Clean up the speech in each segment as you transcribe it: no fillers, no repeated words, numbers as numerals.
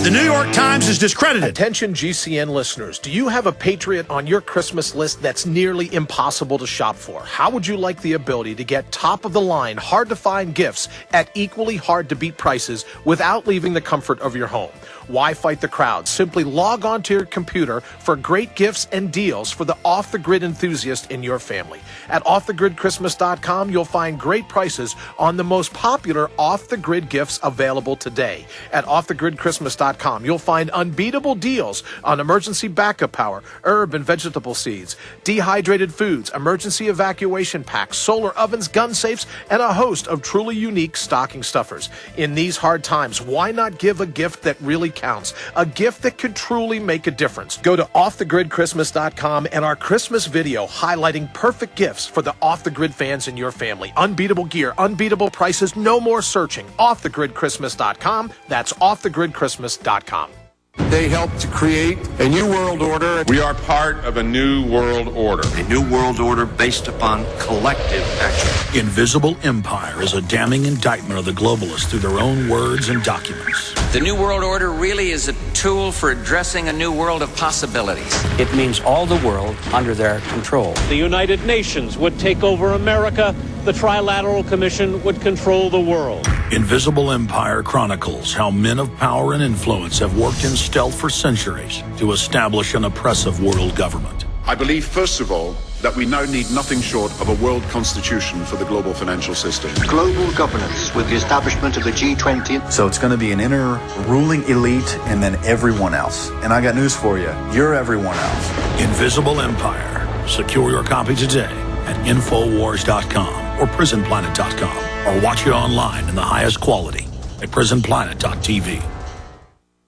The New York Times is discredited. Attention GCN listeners, do you have a Patriot on your Christmas list that's nearly impossible to shop for? How would you like the ability to get top-of-the-line, hard-to-find gifts at equally hard-to-beat prices without leaving the comfort of your home? Why fight the crowd? Simply log on to your computer for great gifts and deals for the off-the-grid enthusiast in your family. At offthegridchristmas.com, you'll find great prices on the most popular off-the-grid gifts available today. At offthegridchristmas.com, you'll find unbeatable deals on emergency backup power, herb and vegetable seeds, dehydrated foods, emergency evacuation packs, solar ovens, gun safes, and a host of truly unique stocking stuffers. In these hard times, why not give a gift that really counts, a gift that could truly make a difference? Go to offthegridchristmas.com and our Christmas video highlighting perfect gifts for the off-the-grid fans in your family. Unbeatable gear, unbeatable prices, no more searching. Offthegridchristmas.com. That's offthegridchristmas.com. They helped to create a new world order. We are part of a new world order. A new world order based upon collective action. Invisible Empire is a damning indictment of the globalists through their own words and documents. The new world order really is a tool for addressing a new world of possibilities. It means all the world under their control. The United Nations would take over America. The Trilateral Commission would control the world. Invisible Empire chronicles how men of power and influence have worked in stealth for centuries to establish an oppressive world government. I believe, first of all, that we now need nothing short of a world constitution for the global financial system. Global governance with the establishment of the G20. So it's going to be an inner ruling elite and then everyone else. And I got news for you. You're everyone else. Invisible Empire. Secure your copy today at Infowars.com or PrisonPlanet.com, or watch it online in the highest quality at PrisonPlanet.tv.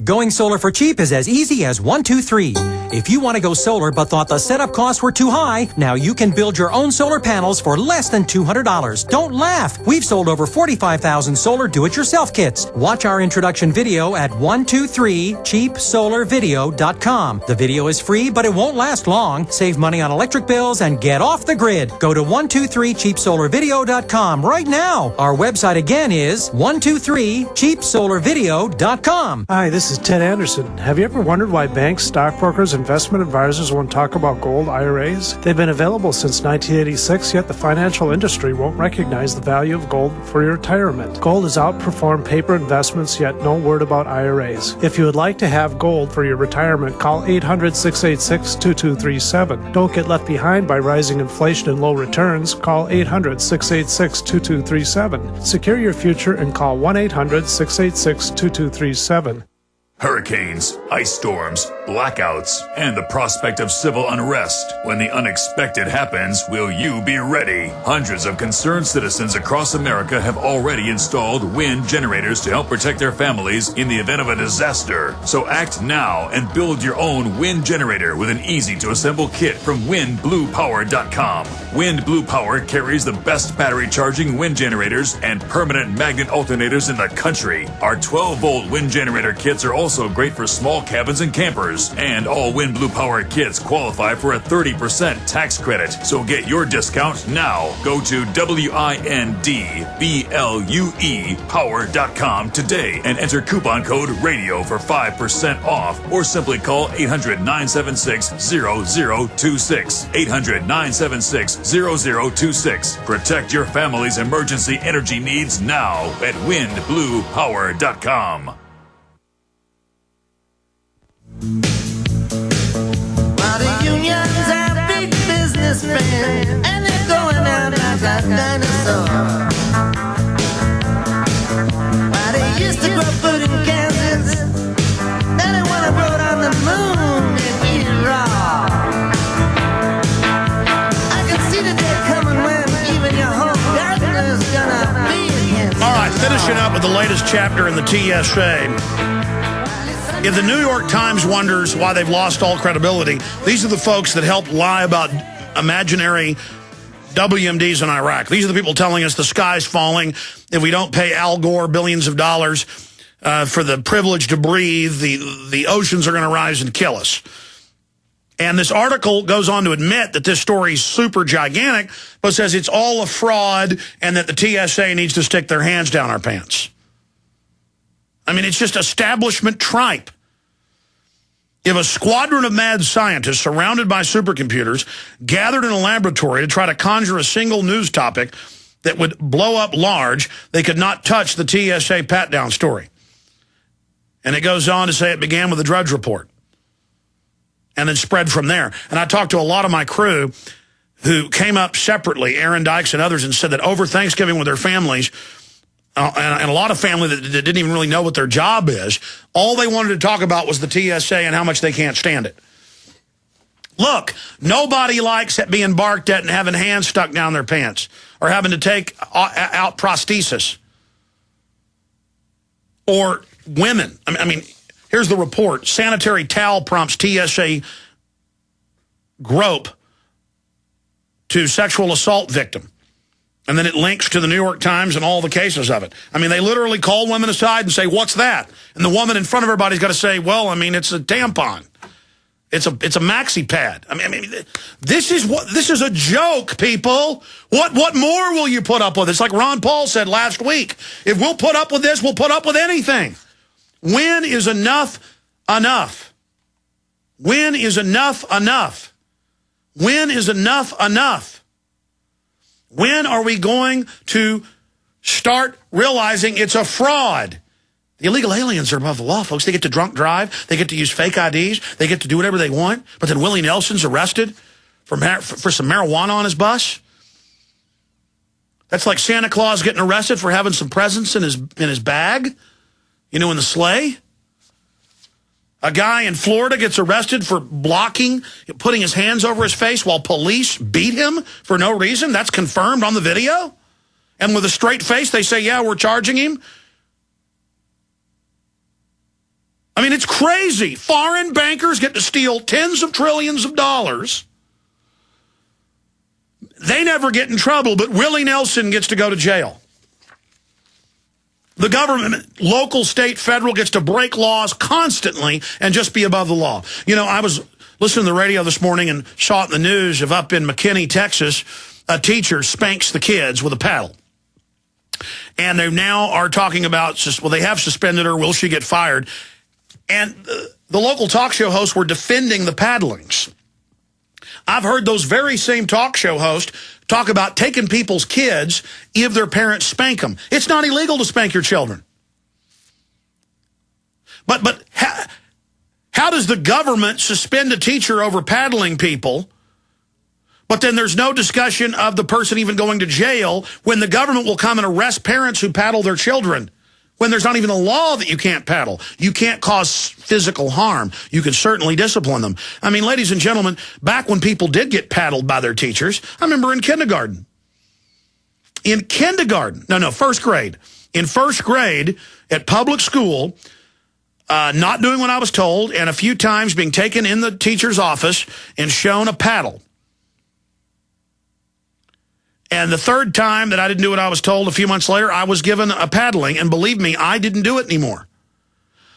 Going solar for cheap is as easy as 1, 2, 3. If you want to go solar but thought the setup costs were too high, now you can build your own solar panels for less than $200. Don't laugh. We've sold over 45,000 solar do-it-yourself kits. Watch our introduction video at 123cheapsolarvideo.com. The video is free, but it won't last long. Save money on electric bills and get off the grid. Go to 123cheapsolarvideo.com right now. Our website again is 123cheapsolarvideo.com. Hi, this is Ted Anderson. Have you ever wondered why banks, stockbrokers, investment advisors won't talk about gold IRAs? They've been available since 1986, yet the financial industry won't recognize the value of gold for your retirement. Gold has outperformed paper investments, yet no word about IRAs. If you would like to have gold for your retirement, call 800-686-2237. Don't get left behind by rising inflation and low returns. Call 800-686-2237. Secure your future and call 1-800-686-2237. Hurricanes, ice storms, blackouts, and the prospect of civil unrest. When the unexpected happens, will you be ready? Hundreds of concerned citizens across America have already installed wind generators to help protect their families in the event of a disaster. So act now and build your own wind generator with an easy-to-assemble kit from windbluepower.com. Wind Blue Power carries the best battery charging wind generators and permanent magnet alternators in the country. Our 12-volt wind generator kits are also great for small cabins and campers, and all Wind Blue Power kits qualify for a 30% tax credit. So get your discount now. Go to WINDBLUE power.com today and enter coupon code RADIO for 5% off, or simply call 800-976-0026. 800-976-0026. Protect your family's emergency energy needs now at windbluepower.com. Well, the unions are big businessmen, and they're going out like a dinosaur. Well, they used to grow food in Kansas, then they went abroad on the moon and eat it raw. I can see the day coming when even your home gardener's gonna be against. All right, finishing up with the latest chapter in the TSA. If the New York Times wonders why they've lost all credibility, these are the folks that helped lie about imaginary WMDs in Iraq. These are the people telling us the sky's falling if we don't pay Al Gore billions of dollars for the privilege to breathe. The oceans are going to rise and kill us. And this article goes on to admit that this story is super gigantic, but says it's all a fraud and that the TSA needs to stick their hands down our pants. I mean, it's just establishment tripe. If a squadron of mad scientists surrounded by supercomputers gathered in a laboratory to try to conjure a single news topic that would blow up large, they could not touch the TSA pat-down story. And it goes on to say it began with a Drudge Report and then spread from there. And I talked to a lot of my crew who came up separately, Aaron Dykes and others, and said that over Thanksgiving with their families, and a lot of family that didn't even really know what their job is, all they wanted to talk about was the TSA and how much they can't stand it. Look, nobody likes being barked at and having hands stuck down their pants or having to take out prosthesis. Or women. I mean, here's the report. Sanitary towel prompts TSA grope to sexual assault victim. And then it links to the New York Times and all the cases of it. I mean, they literally call women aside and say, what's that? And the woman in front of everybody's got to say, well, I mean, it's a tampon. It's a maxi pad. I mean, this is a joke, people. What more will you put up with? It's like Ron Paul said last week. If we'll put up with this, we'll put up with anything. When is enough enough? When is enough enough? When is enough enough? When are we going to start realizing it's a fraud? The illegal aliens are above the law, folks. They get to drunk drive. They get to use fake IDs. They get to do whatever they want. But then Willie Nelson's arrested for some marijuana on his bus. That's like Santa Claus getting arrested for having some presents in his bag, you know, in the sleigh. A guy in Florida gets arrested for putting his hands over his face while police beat him for no reason. That's confirmed on the video. And with a straight face, they say, yeah, we're charging him. I mean, it's crazy. Foreign bankers get to steal tens of trillions of dollars. They never get in trouble, but Willie Nelson gets to go to jail. The government, local, state, federal, gets to break laws constantly and just be above the law. You know, I was listening to the radio this morning and saw it in the news of up in McKinney, Texas, a teacher spanks the kids with a paddle. And they now are talking about, well, they have suspended her. Will she get fired? And the local talk show hosts were defending the paddlings. I've heard those very same talk show hosts talk about taking people's kids if their parents spank them. It's not illegal to spank your children. But how does the government suspend a teacher over paddling people, but then there's no discussion of the person even going to jail when the government will come and arrest parents who paddle their children? When there's not even a law that you can't paddle. You can't cause physical harm. You can certainly discipline them. I mean, ladies and gentlemen, back when people did get paddled by their teachers, I remember in kindergarten. First grade. In first grade at public school, not doing what I was told, and a few times being taken in the teacher's office and shown a paddle. And the third time that I didn't do what I was told, a few months later, I was given a paddling. And believe me, I didn't do it anymore.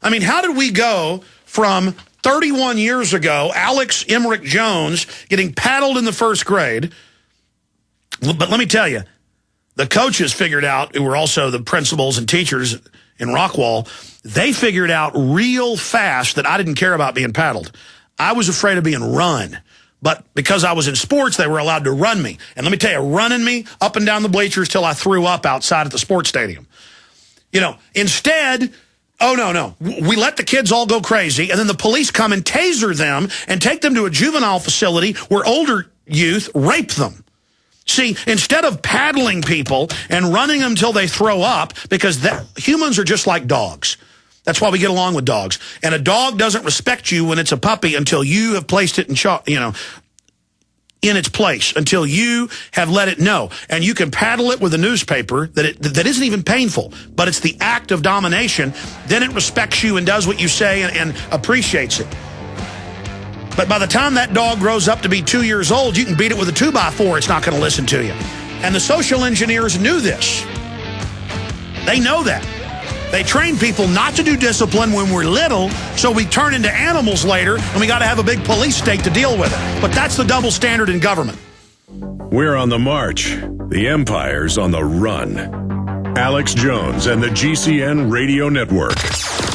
I mean, how did we go from 31 years ago, Alex Emmerich Jones getting paddled in the first grade? But let me tell you, the coaches figured out, who were also the principals and teachers in Rockwall, they figured out real fast that I didn't care about being paddled. I was afraid of being run. But because I was in sports, they were allowed to run me. And let me tell you, running me up and down the bleachers till I threw up outside at the sports stadium. You know, instead, oh, no. We let the kids all go crazy, and then the police come and taser them and take them to a juvenile facility where older youth rape them. See, instead of paddling people and running them till they throw up, because humans are just like dogs. That's why we get along with dogs. And a dog doesn't respect you when it's a puppy until you have placed it in its place, until you have let it know. And you can paddle it with a newspaper that isn't even painful, but it's the act of domination. Then it respects you and does what you say and appreciates it. But by the time that dog grows up to be 2 years old, you can beat it with a 2x4. It's not going to listen to you. And the social engineers knew this. They know that. They train people not to do discipline when we're little, so we turn into animals later, and we got to have a big police state to deal with it. But that's the double standard in government. We're on the march. The empire's on the run. Alex Jones and the GCN Radio Network.